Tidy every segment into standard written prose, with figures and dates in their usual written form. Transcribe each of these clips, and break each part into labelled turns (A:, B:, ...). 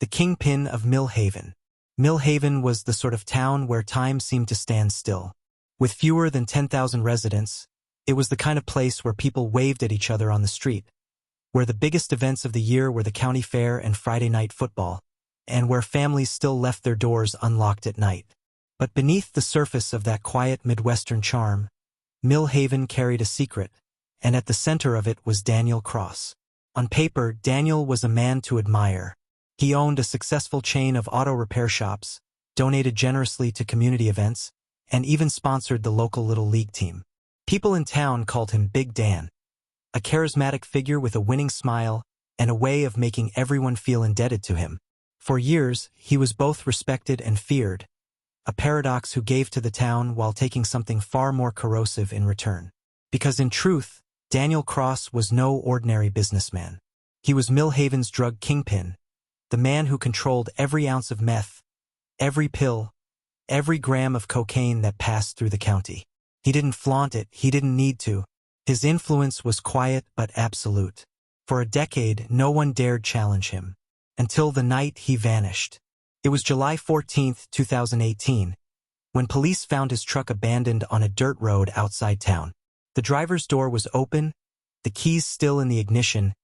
A: the kingpin of MillHaven. MillHaven was the sort of town where time seemed to stand still. With fewer than 10,000 residents, it was the kind of place where people waved at each other on the street, where the biggest events of the year were the county fair and Friday night football, and where families still left their doors unlocked at night. But beneath the surface of that quiet Midwestern charm, MillHaven carried a secret, and at the center of it was Daniel Cross. On paper, Daniel was a man to admire. He owned a successful chain of auto repair shops, donated generously to community events, and even sponsored the local Little League team. People in town called him Big Dan, a charismatic figure with a winning smile and a way of making everyone feel indebted to him. For years, he was both respected and feared, a paradox who gave to the town while taking something far more corrosive in return. Because in truth, Daniel Cross was no ordinary businessman. He was MillHaven's drug kingpin, the man who controlled every ounce of meth, every pill, every gram of cocaine that passed through the county. He didn't flaunt it, he didn't need to. His influence was quiet but absolute. For a decade, no one dared challenge him, until the night he vanished. It was July 14, 2018, when police found his truck abandoned on a dirt road outside town. The driver's door was open, the keys still in the ignition,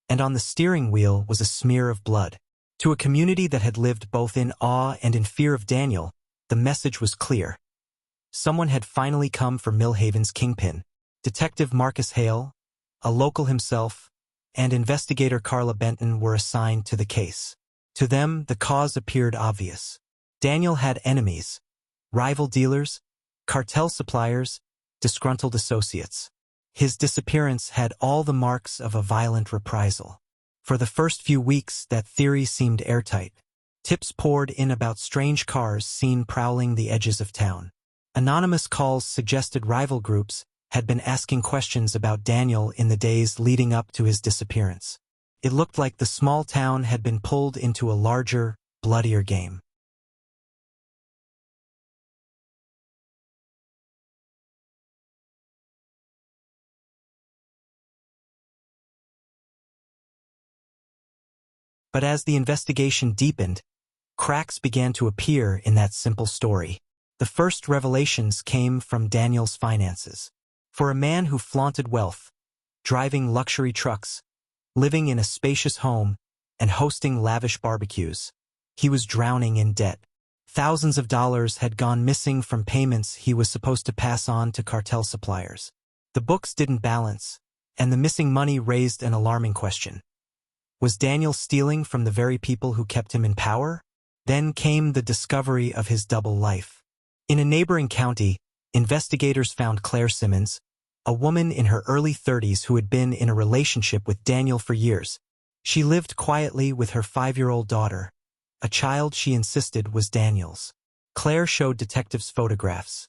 A: and on the steering wheel was a smear of blood. To a community that had lived both in awe and in fear of Daniel, the message was clear. Someone had finally come for MillHaven's kingpin. Detective Marcus Hale, a local himself, and investigator Carla Benton were assigned to the case. To them, the cause appeared obvious. Daniel had enemies, rival dealers, cartel suppliers, disgruntled associates. His disappearance had all the marks of a violent reprisal. For the first few weeks, that theory seemed airtight. Tips poured in about strange cars seen prowling the edges of town. Anonymous calls suggested rival groups had been asking questions about Daniel in the days leading up to his disappearance. It looked like the small town had been pulled into a larger, bloodier game. But as the investigation deepened, cracks began to appear in that simple story. The first revelations came from Daniel's finances. For a man who flaunted wealth, driving luxury trucks, living in a spacious home, and hosting lavish barbecues, he was drowning in debt. Thousands of dollars had gone missing from payments he was supposed to pass on to cartel suppliers. The books didn't balance, and the missing money raised an alarming question. Was Daniel stealing from the very people who kept him in power? Then came the discovery of his double life. In a neighboring county, investigators found Claire Simmons, a woman in her early 30s who had been in a relationship with Daniel for years. She lived quietly with her 5-year-old daughter, a child she insisted was Daniel's. Claire showed detectives photographs.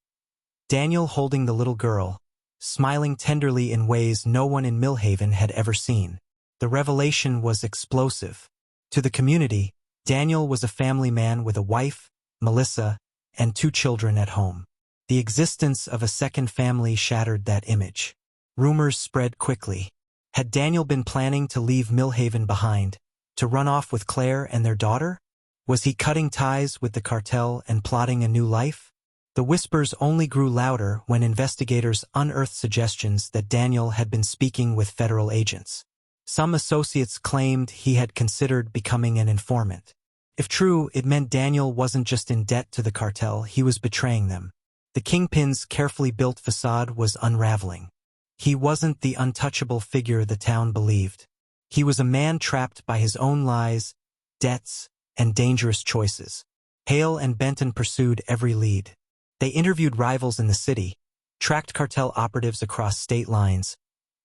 A: Daniel holding the little girl, smiling tenderly in ways no one in MillHaven had ever seen. The revelation was explosive. To the community, Daniel was a family man with a wife, Melissa, and 2 children at home. The existence of a second family shattered that image. Rumors spread quickly. Had Daniel been planning to leave MillHaven behind, to run off with Claire and their daughter? Was he cutting ties with the cartel and plotting a new life? The whispers only grew louder when investigators unearthed suggestions that Daniel had been speaking with federal agents. Some associates claimed he had considered becoming an informant. If true, it meant Daniel wasn't just in debt to the cartel, he was betraying them. The kingpin's carefully built facade was unraveling. He wasn't the untouchable figure the town believed. He was a man trapped by his own lies, debts, and dangerous choices. Hale and Benton pursued every lead. They interviewed rivals in the city, tracked cartel operatives across state lines,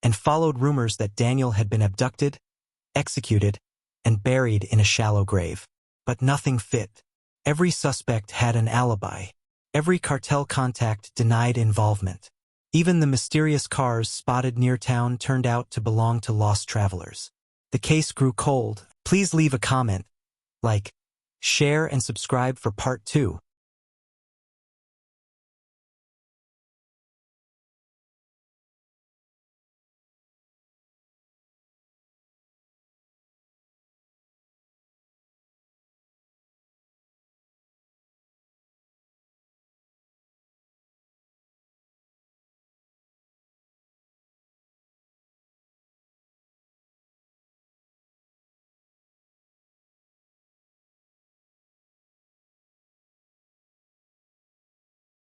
A: and followed rumors that Daniel had been abducted, executed, and buried in a shallow grave. But nothing fit. Every suspect had an alibi. Every cartel contact denied involvement. Even the mysterious cars spotted near town turned out to belong to lost travelers. The case grew cold. Please leave a comment, like, share, and subscribe for part 2.